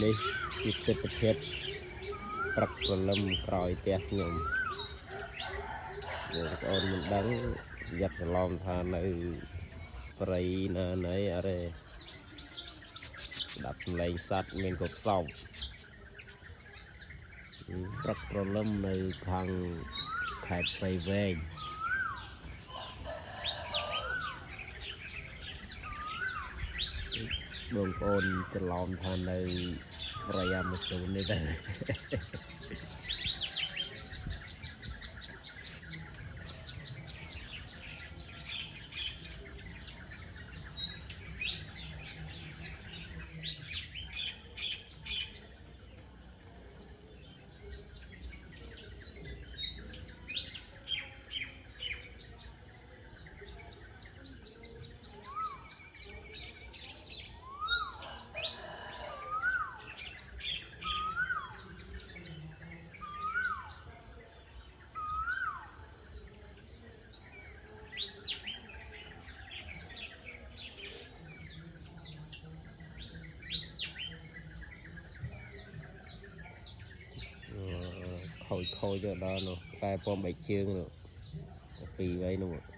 នេះជាទិដ្ឋភាពព្រឹកព្រលឹមក្រោយផ្ទះខ្ញុំបងប្អូនមិនដឹងយ៉ាត់ច្រឡំថានៅព្រៃណាណីអរេស្ដាប់សំឡេងសត្វមានគ្រប់សោកព្រឹកព្រលឹមនៅខាងខេត្តព្រៃវែងបងប្អូនច្រឡំថានៅព្រៃអាម៉ាហ្សូននេះដែរខូចទៅដល់នោះតែពំបែកជើងនោះពីរវៃនោះ